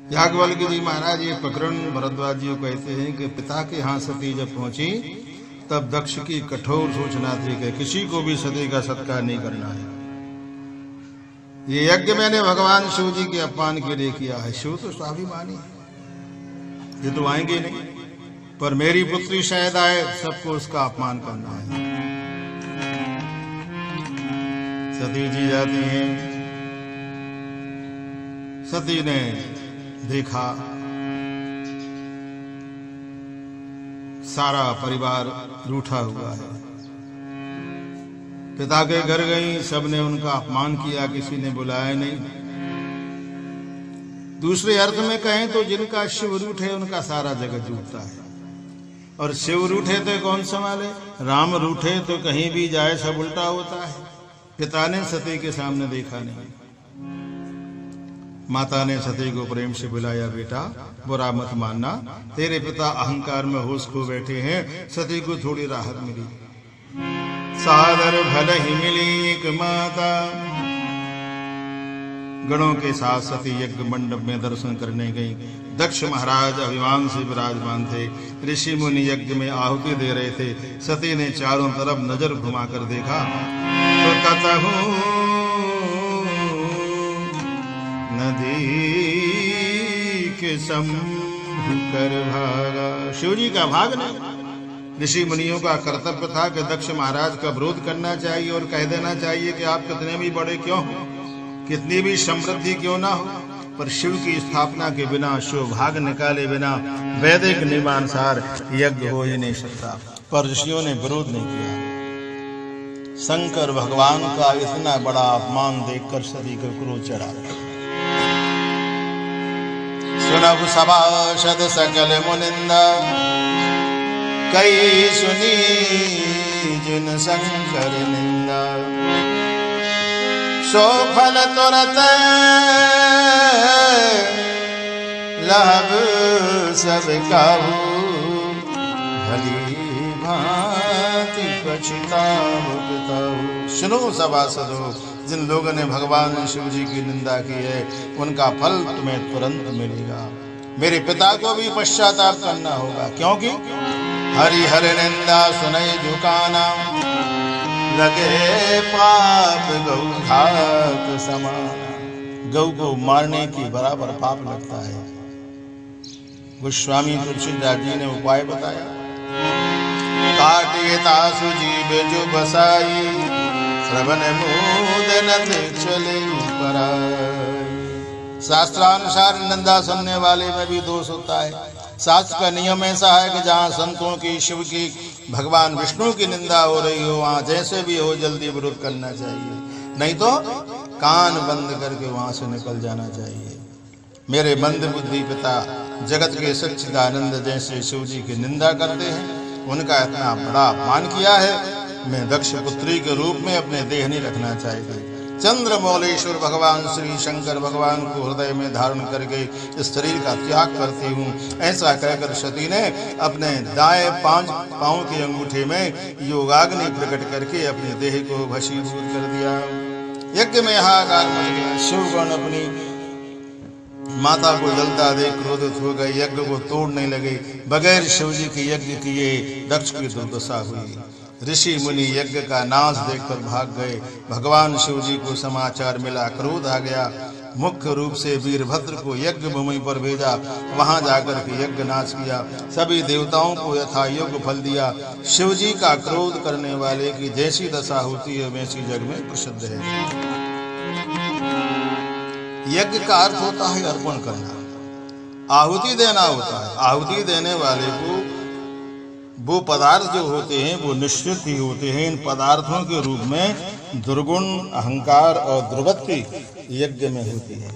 याज्ञवल्क्य जी महाराज ये प्रकरण भरद्वाज जी को कहते हैं कि पिता के यहाँ सती जब पहुंची तब दक्ष की कठोर सूचना थी कि किसी को भी सती का सत्कार नहीं करना है। ये यज्ञ मैंने भगवान शिव जी के अपमान के लिए किया है। शिव तो स्वाभिमानी है, ये तो आएंगे नहीं, पर मेरी पुत्री शायद आए, सबको उसका अपमान करना है। सती जी जाती हैं। सती ने देखा सारा परिवार रूठा हुआ है। पिता के घर गई, सबने उनका अपमान किया, किसी ने बुलाया नहीं। दूसरे अर्थ में कहें तो जिनका शिव रूठे उनका सारा जगत रूठता है, और शिव रूठे तो कौन संभाले, राम रूठे तो कहीं भी जाए सब उल्टा होता है। पिता ने सती के सामने देखा नहीं। माता ने सती को प्रेम से बुलाया, बेटा बुरा मत मानना, तेरे पिता अहंकार में होश खो बैठे हैं। सती को थोड़ी राहत मिली। सादर भल ही मिली एक माता। गणों के साथ सती यज्ञ मंडप में दर्शन करने गई। दक्ष महाराज अभिमान से विराजमान थे। ऋषि मुनि यज्ञ में आहुति दे रहे थे। सती ने चारों तरफ नजर घुमाकर देखा तो कतहु नदी के सम्मुख कर भागा। शिव जी का भाग नहीं। ऋषि मुनियों का कर्तव्य था कि दक्ष महाराज का विरोध करना चाहिए और कह देना चाहिए कि आप कितने भी बड़े क्यों हो, कितनी भी समृद्धि क्यों ना हो, पर शिव की स्थापना के बिना, शिव भाग निकाले बिना वैदिक नियमानुसार यज्ञ हो ही नहीं सकता। पर ऋषियों ने विरोध नहीं किया। शंकर भगवान का इतना बड़ा अपमान देखकर सती को क्रोध चढ़ा। सुनहु सभासद सकल मुनिंदा, कई सुनी जिन शंकर निंदा। सो फल तुरत लाभ सब काहू, भली भांति पछताहु बताहु। सुनो सभासदों, जिन लोगों ने भगवान शिव जी की निंदा की है उनका फल तुम्हें तुरंत मिलेगा। मेरे पिता को भी पश्चाताप करना होगा, क्योंकि हरि हरि निंदा सुनई झुकाना, लगे पाप गौ घात समान। गौ को मारने की बराबर पाप लगता है। गोस्वामी तुलसीदास जी ने उपाय बताया। काटिए तासु जीव जो बसाई, श्रवण मूदनत चले पराई। शास्त्रानुसार निंदा सुनने वाले में भी दोष होता है। शास्त्र का नियम ऐसा है कि जहाँ संतों की, शिव की, भगवान विष्णु की निंदा हो रही हो, वहाँ जैसे भी हो जल्दी विरोध करना चाहिए, नहीं तो कान बंद करके वहां से निकल जाना चाहिए। मेरे मंद बुद्धि पिता जगत के सच्चिदानंद जैसे शिव जी की निंदा करते हैं, उनका इतना बड़ा अपमान किया है, मैं दक्ष पुत्री के रूप में अपने देह नहीं रखना चाहिए। चंद्रमौलेश्वर भगवान श्री शंकर भगवान को हृदय में धारण करके इस शरीर का त्याग करती हूँ, ऐसा कहकर सती ने अपने दाएं 5 पांव के अंगूठे में योगाग्नि प्रकट करके अपने देह को भस्मीभूत कर दिया। यज्ञ में हाहाकार मच गया। शिवगण अपनी माता को जलता देख क्रोधित हो गए, यज्ञ को तोड़ने लगे। बगैर शिव जी के यज्ञ किए दक्ष की दुर्दशा हुई। ऋषि मुनि यज्ञ का नाश देखकर भाग गए। भगवान शिव जी को समाचार मिला, क्रोध आ गया। मुख्य रूप से वीरभद्र को यज्ञ भूमि पर भेजा, वहां जाकर के यज्ञ नाश किया। सभी देवताओं को यथा योग्य फल दिया। शिव जी का क्रोध करने वाले की जैसी दशा होती है वैसी जग में प्रसिद्ध है। यज्ञ का अर्थ होता है अर्पण करना, आहुति देना होता है। आहुति देने वाले को वो पदार्थ जो होते हैं वो निश्चित ही होते हैं। इन पदार्थों के रूप में दुर्गुण, अहंकार और दुर्वृत्ति यज्ञ में होती है।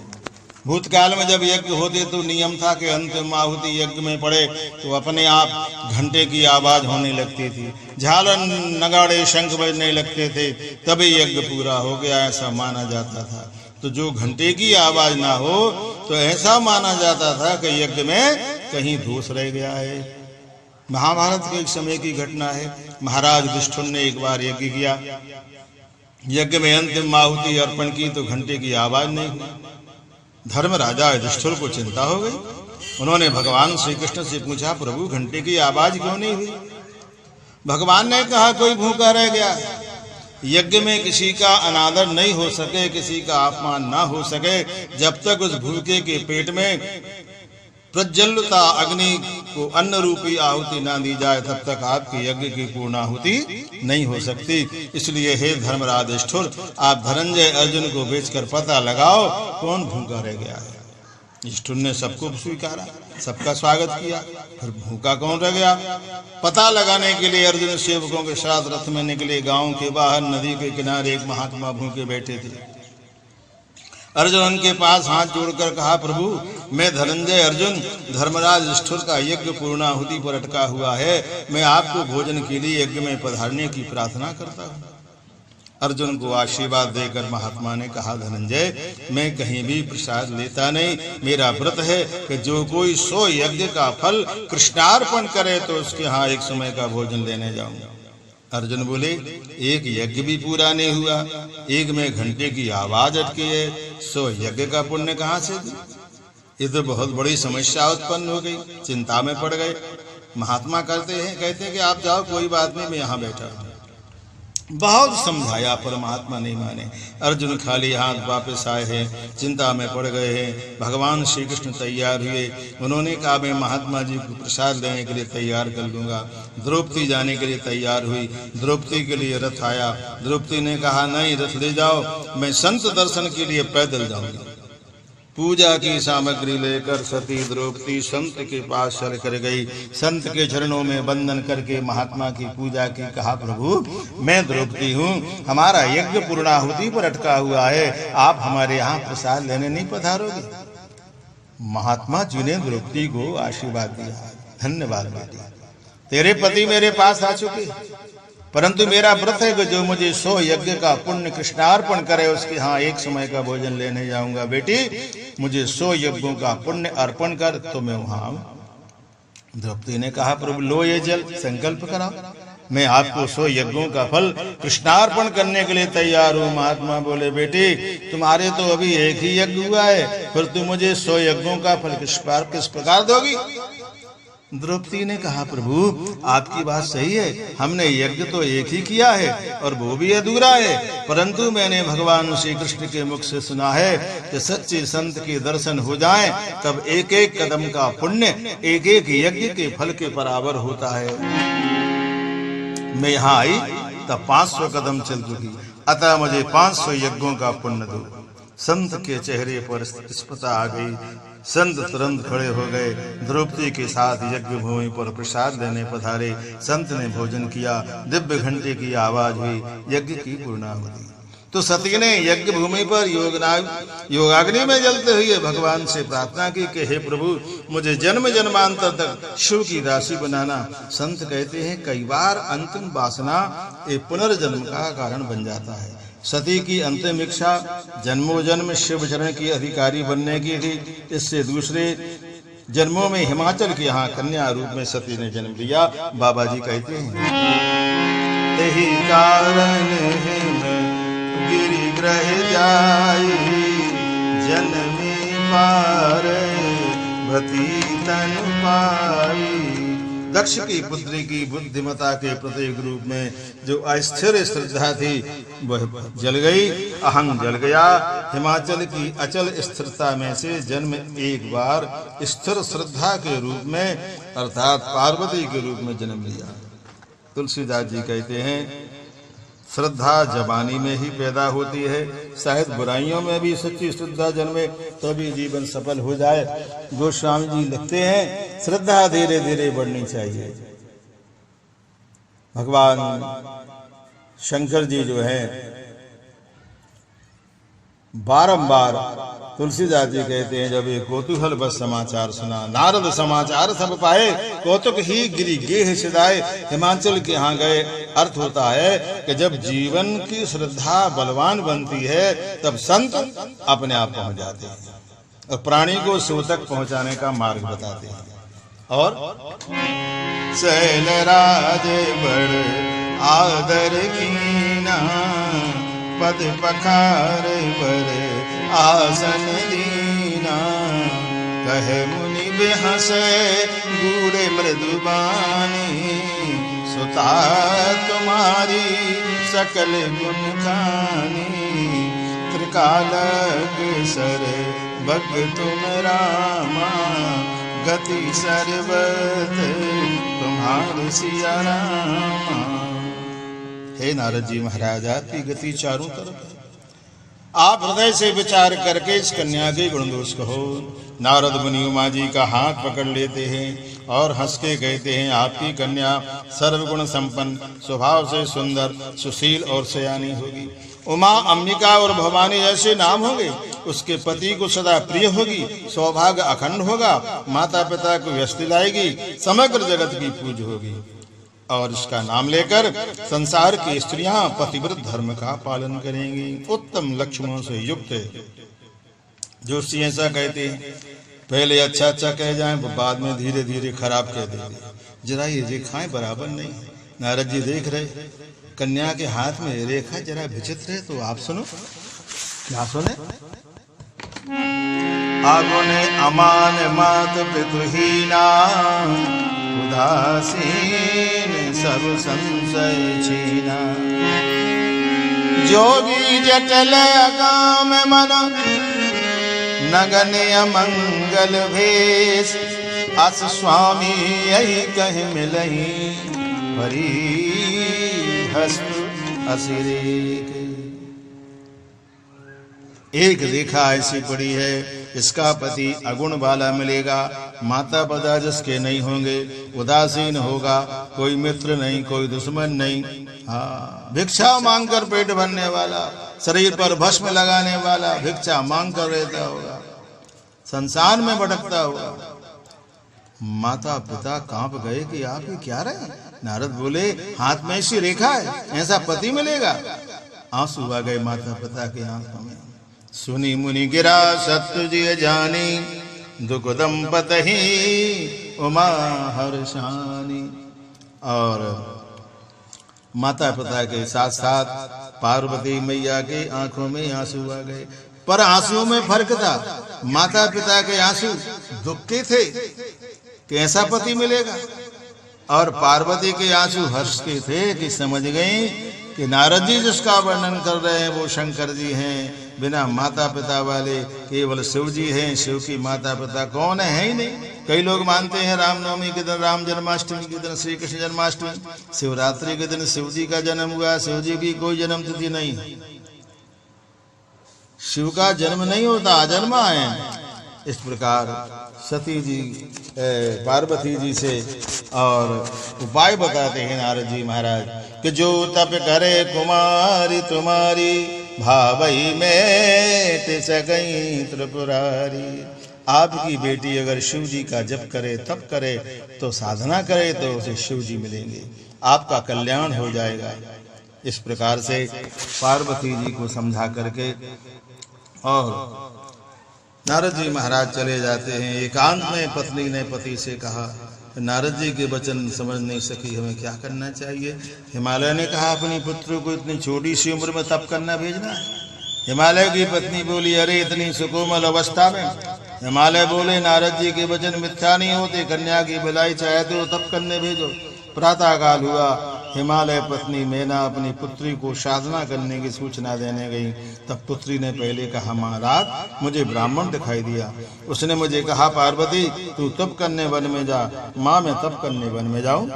भूतकाल में जब यज्ञ होते तो नियम था कि अंतिम आहुति यज्ञ में पड़े तो अपने आप घंटे की आवाज होने लगती थी, झालर नगाड़े शंख बजने लगते थे, तभी यज्ञ पूरा हो गया, ऐसा माना जाता था। तो जो घंटे की आवाज ना हो तो ऐसा माना जाता था कि यज्ञ में कहीं दोष रह गया है। महाभारत के एक समय की घटना है। महाराज युधिष्ठिर ने एक बार यज्ञ किया, यज्ञ में अंतिम आहुति अर्पण की तो घंटे की आवाज नहीं हुई। धर्म राजा युधिष्ठिर को चिंता हो गई। उन्होंने भगवान श्री कृष्ण से पूछा, प्रभु घंटे की आवाज क्यों नहीं हुई? भगवान ने कहा, कोई भूखा रह गया। यज्ञ में किसी का अनादर नहीं हो सके, किसी का अपमान ना हो सके, जब तक उस भूखे के पेट में प्रज्वलता अग्नि को अन्न रूपी आहुति ना दी जाए, तब तक आपके यज्ञ की पूर्णाहुति नहीं हो सकती। इसलिए हे धर्मराज युधिष्ठिर, आप धनंजय अर्जुन को बेचकर पता लगाओ कौन भूखा रह गया है। युधिष्ठिर ने सबको स्वीकारा, सबका स्वागत किया। फिर भूखा कौन रह गया, पता लगाने के लिए अर्जुन सेवकों के साथ रथ में निकले। गांव के बाहर नदी के किनारे एक महात्मा भूखे बैठे थे। अर्जुन उनके पास हाथ जोड़कर कहा, प्रभु मैं धनंजय अर्जुन धर्मराज युधिष्ठिर का यज्ञ पूर्णाहुति पर अटका हुआ है। मैं आपको भोजन के लिए यज्ञ में पधारने की प्रार्थना करता हूँ। अर्जुन को आशीर्वाद देकर महात्मा ने कहा, धनंजय मैं कहीं भी प्रसाद लेता नहीं। मेरा व्रत है कि जो कोई 100 यज्ञ का फल कृष्णार्पण करे तो उसके यहाँ एक समय का भोजन लेने जाऊंगा। अर्जुन बोले, एक यज्ञ भी पूरा नहीं हुआ, एक में घंटे की आवाज अटकी है, 100 यज्ञ का पुण्य कहाँ से दूं? ये तो बहुत बड़ी समस्या उत्पन्न हो गई। चिंता में पड़ गए। महात्मा कहते हैं कि आप जाओ, कोई बात नहीं, मैं यहाँ बैठा हूँ। बहुत समझाया पर महात्मा नहीं माने। अर्जुन खाली हाथ वापस आए हैं, चिंता में पड़ गए हैं। भगवान श्री कृष्ण तैयार हुए। उन्होंने कहा, मैं महात्मा जी को प्रसाद देने के लिए तैयार कर लूंगा। द्रौपदी जाने के लिए तैयार हुई। द्रौपदी के लिए रथ आया। द्रौपदी ने कहा, नहीं, रथ ले जाओ, मैं संत दर्शन के लिए पैदल जाऊंगी। पूजा की सामग्री लेकर सती द्रौपदी संत के पास चल कर गई। संत के चरणों में वंदन करके महात्मा की पूजा की। कहा, प्रभु मैं द्रौपदी हूँ, हमारा यज्ञ पूर्णाहुति पर अटका हुआ है, आप हमारे यहाँ प्रसाद लेने नहीं पधारोगे? महात्मा जी ने द्रौपदी को आशीर्वाद दिया, धन्यवाद बेटी, तेरे पति मेरे पास आ चुके, परंतु मेरा व्रत है कि जो मुझे 100 यज्ञ का पुण्य कृष्णार्पण करे उसके यहाँ एक समय का भोजन लेने जाऊंगा। बेटी मुझे 100 यज्ञों का पुण्य अर्पण कर तो मैं वहां आऊं। द्रौपदी ने कहा, प्रभु लो ये जल, संकल्प कराओ, मैं आपको 100 यज्ञों का फल कृष्णार्पण करने के लिए तैयार हूँ। महात्मा बोले, बेटी तुम्हारे तो अभी एक ही यज्ञ हुआ है, फिर तुम मुझे 100 यज्ञों का फल किस प्रकार दोगी? द्रौपदी ने कहा, प्रभु आपकी बात सही है, हमने यज्ञ तो एक ही किया है और वो भी अधूरा है, परंतु मैंने भगवान श्री कृष्ण के मुख से सुना है कि सच्चे संत के दर्शन हो जाएं तब एक एक कदम का पुण्य एक एक यज्ञ के फल के बराबर होता है। मैं यहाँ आई तब 500 कदम चल चुकी, अतः मुझे 500 यज्ञों का पुण्य दो। संत के चेहरे पर स्फुटता आ गई। संत तुरंत खड़े हो गए। द्रौपदी के साथ यज्ञ भूमि पर प्रसाद लेने पधारे। संत ने भोजन किया। दिव्य घंटे की आवाज हुई, यज्ञ की पूर्णाहुति। तो सती ने यज्ञ भूमि पर योगाग्नि में जलते हुए भगवान से प्रार्थना की कि हे प्रभु मुझे जन्म जन्मांतर तक शिव की दासी बनाना। संत कहते हैं कई बार अंतिम वासना एक पुनर्जन्म का कारण बन जाता है। सती की अंतिम इच्छा जन्मों जन्म शिव चरण की अधिकारी बनने की थी। इससे दूसरे जन्मों में हिमाचल के यहाँ कन्या रूप में सती ने जन्म लिया। बाबा जी कहते हैं, यही कारण गिरिग्रह जाई जन्मी पार भती तन पाई। दक्ष की पुत्री की बुद्धिमता के प्रतीक रूप में जो अस्थिर श्रद्धा थी वह जल गई, अहंग जल गया। हिमाचल की अचल स्थिरता में से जन्म एक बार स्थिर श्रद्धा के रूप में अर्थात पार्वती के रूप में जन्म लिया। तुलसीदास जी कहते हैं श्रद्धा जवानी में ही पैदा होती है, शायद बुराइयों में भी सच्ची श्रद्धा जन्मे तभी जीवन सफल हो जाए। गोस्वामी जी लिखते हैं श्रद्धा धीरे धीरे बढ़नी चाहिए। भगवान शंकर जी जो है बारंबार, तुलसीदास जी कहते हैं जब ये कौतूहल बस समाचार सुना, नारद समाचार सब पाए, कौतुक ही गिरि गेह सिधाए। हिमाचल के यहाँ गए। अर्थ होता है कि जब जीवन की श्रद्धा बलवान बनती है तब संत अपने आप पहुंच जाते हैं और प्राणी को शिव तक पहुंचाने का मार्ग बताते हैं। और शैलराज बड़ आदर कीना पद पखार बर आसन दीना कहे मुनि बेहसे गूढ़े मृदुबानी, सुता तुम्हारी सकल गुण खानी, त्रिकालज्ञ सर भग तुम रामा, गति सर्वत तुम्हारी सिया रामा। हे नारद जी महाराज, आपकी गति चारों तरफ है। आप हृदय से विचार करके इस कन्या के गुण दोष कहो। नारद मुनि उमा जी का हाथ पकड़ लेते हैं और हंस के कहते हैं, आपकी कन्या सर्वगुण संपन्न, स्वभाव से सुंदर, सुशील और सयानी होगी। उमा, अंबिका और भवानी जैसे नाम होंगे। उसके पति को सदा प्रिय होगी, सौभाग्य अखंड होगा, माता पिता को व्यस्त दिलाएगी, समग्र जगत की पूज होगी। और इसका नाम लेकर संसार की स्त्रियां पतिव्रत धर्म का पालन करेंगी। उत्तम लक्षणों से युक्त जोशी ऐसा कहते हैं, पहले अच्छा अच्छा कह जाएं, बाद में धीरे धीरे खराब कह देंगे। जरा ये रेखाएं बराबर नहीं। नारद जी देख रहे कन्या के हाथ में रेखा जरा विचित्र है, तो आप सुनो। क्या सुने? आगुने अमान मात पितुहीना, उदासीन सब संशय छीना, जोगी जटल काम मन, नगन्य मंगल भेष, अस स्वामी यही कह मिलही, परी हस्त असिरेक। एक रेखा ऐसी पड़ी है, इसका पति अगुण वाला मिलेगा, माता पिता जिसके नहीं होंगे, उदासीन होगा, कोई मित्र नहीं, कोई दुश्मन नहीं, हाँ, भिक्षा मांगकर पेट भरने वाला, शरीर पर भस्म लगाने वाला, भिक्षा मांग कर रहता होगा, संसार में भटकता होगा। माता पिता कांप गए कि आप ये क्या रहे? नारद बोले, हाथ में ऐसी रेखा है, ऐसा पति मिलेगा? आंसू आ गए माता पिता के आंखों में। सुनी मुनि गिरा सत्य जानी, दुख दंपतहि उमा हर्षानी। और माता पिता के साथ साथ पार्वती मैया के आंखों में आंसू आ गए। पर आंसुओं में फर्क था। माता पिता के आंसू दुख के थे कि ऐसा पति मिलेगा, और पार्वती के आंसू हर्ष के थे कि समझ गई कि नारद जी जिसका वर्णन कर रहे हैं वो शंकर जी हैं, बिना माता पिता वाले केवल शिव जी हैं। शिव की माता पिता कौन है ही नहीं। कई लोग मानते हैं रामनवमी के दिन, राम जन्माष्टमी के दिन श्री कृष्ण जन्माष्टमी, शिवरात्रि के दिन शिव जी का जन्म हुआ। शिव जी की कोई जन्म तिथि नहीं है, शिव का जन्म नहीं होता, अजन्मा है। इस प्रकार सती जी पार्वती जी से और उपाय बताते हैं नारद जी महाराज कि जो तप करे कुमारी तुम्हारी, भावई में सकई त्रिपुरारी। आपकी बेटी अगर शिव जी का जप करे, तप करे, तो साधना करे, तो उसे शिव जी मिलेंगे, आपका कल्याण हो जाएगा। इस प्रकार से पार्वती जी को समझा करके और नारद जी महाराज चले जाते हैं। एकांत में पत्नी ने पति से कहा, नारद जी के वचन समझ नहीं सकी, हमें क्या करना चाहिए? हिमालय ने कहा अपनी पुत्र को इतनी छोटी सी उम्र में तप करना भेजना है। हिमालय की पत्नी बोली, अरे इतनी सुकोमल अवस्था में? हिमालय बोले, नारद जी के वचन मिथ्या नहीं होते, कन्या की भलाई चाहते हो तप करने भेजो। प्रातः काल हुआ, हिमालय पत्नी मैना अपनी पुत्री को साधना करने की सूचना देने गई। तब पुत्री ने पहले कहा, महाराज मुझे ब्राह्मण दिखाई दिया, उसने मुझे कहा पार्वती तू तप करने वन में जा। माँ मैं तप करने वन में जाऊं?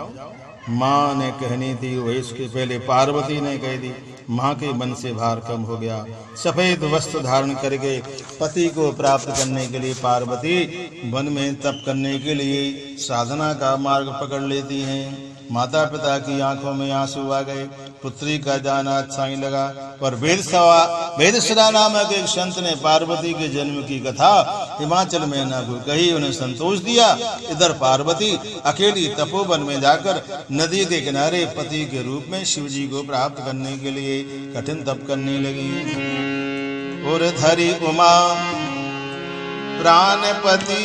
माँ ने कहनी थी वही इसके पहले पार्वती ने कह दी। माँ के मन से भार कम हो गया। सफेद वस्त्र धारण करके पति को प्राप्त करने के लिए पार्वती वन में तप करने के लिए साधना का मार्ग पकड़ लेती हैं। माता पिता की आंखों में आंसू आ गए। पुत्री का जाना अच्छा ही लगा, पर वेदसरा नामक एक संत ने पार्वती के जन्म की कथा हिमाचल में न को कही, उन्हें संतोष दिया। इधर पार्वती अकेली तपोवन में जाकर नदी के किनारे पति के रूप में शिव जी को प्राप्त करने के लिए कठिन तप करने लगी। और धरी उमा प्राणपति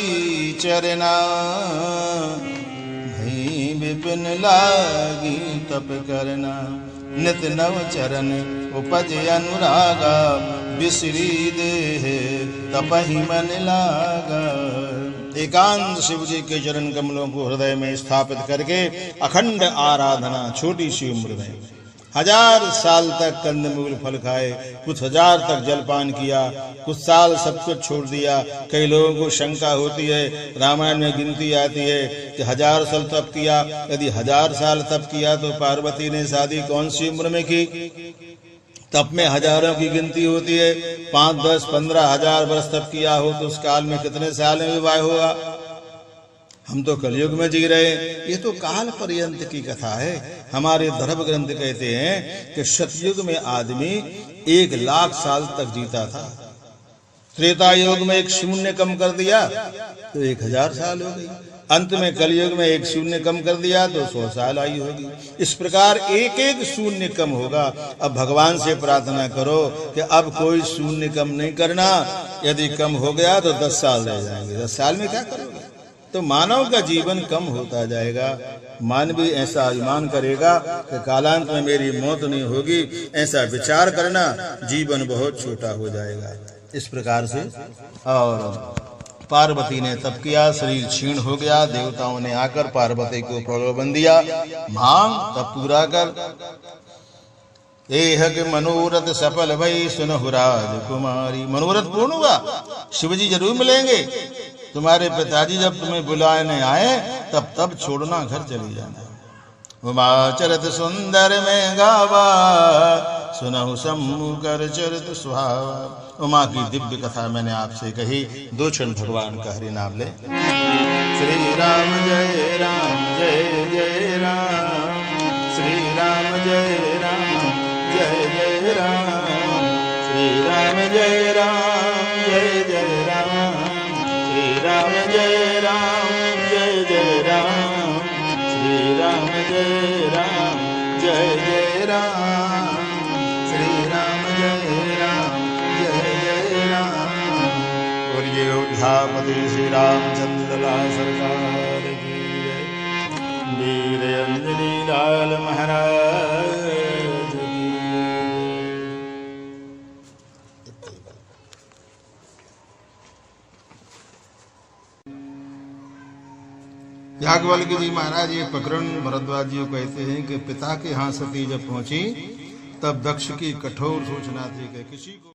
चरना, विपिन लागी तप करना। नित नव चरण उपज अनुरागा, बिसरी दे तपहि मन लागा। एकांत शिव जी के चरण कमलों को हृदय में स्थापित करके अखंड आराधना, छोटी सी उम्र में 1000 साल तक कंदमूल फल खाए, कुछ 1000 तक जलपान किया, कुछ साल सब कुछ छोड़ दिया। कई लोगों को शंका होती है, रामायण में गिनती आती है कि 1000 साल तप किया। यदि 1000 साल तप किया तो पार्वती ने शादी कौन सी उम्र में की? तप में हजारों की गिनती होती है। 5, 10, 15,000 वर्ष तप किया हो तो उस काल में कितने साल में विवाह होगा? हम तो कलयुग में जी रहे हैं। ये तो काल पर्यंत की कथा है। हमारे धर्म ग्रंथ कहते हैं कि सतयुग में आदमी 1,00,000 साल तक जीता था। त्रेता युग में 1 शून्य कम कर दिया तो 1000 साल हो गई। अंत में कलयुग में 1 शून्य कम कर दिया तो 100 साल आयु होगी। इस प्रकार 1-1 शून्य कम होगा। अब भगवान से प्रार्थना करो कि अब कोई शून्य कम नहीं करना। यदि कम हो गया तो 10 साल रह जाएंगे। 10 साल में क्या करोगे? तो मानव का जीवन कम होता जाएगा। मानवी ऐसा अभिमान करेगा कि कालांत में मेरी मौत नहीं होगी, ऐसा विचार करना, जीवन बहुत छोटा हो जाएगा। इस प्रकार से और पार्वती ने तप किया, शरीर क्षीण हो गया। देवताओं ने आकर पार्वती को प्रलोभन दिया, मांग तप पूरा कर। एह के मनोरथ सफल भई सुनहु राजकुमारी। मनोरथ पूर्ण हुआ, शिवजी जरूर मिलेंगे। तुम्हारे पिताजी जब तुम्हें बुलाने आए तब छोड़ना, घर चली जाना। उमा चरित सुंदर में गावा, सुनहु सम्मु कर चरित सुहावा। उमा की दिव्य कथा मैंने आपसे कही। 2 क्षण भगवान का हरि नाम ले। श्री राम जय राम जय जय राम, श्री राम जय राम जय जय राम, श्री राम जय राम जय जय राम, श्री राम जय राम जय जय राम, श्री राम जय राम जय जय राम, श्री राम जय राम जय जय राम। और ये अयोध्यापति श्री रामचंद्र लाल सरकार की जय। वीर अंजनी लाल महाराज की। याज्ञवल्क्य जी महाराज ये प्रकरण भरद्वाज जी कहते हैं कि पिता के यहाँ सती जब पहुंची तब दक्ष की कठोर सूचना थी कि किसी को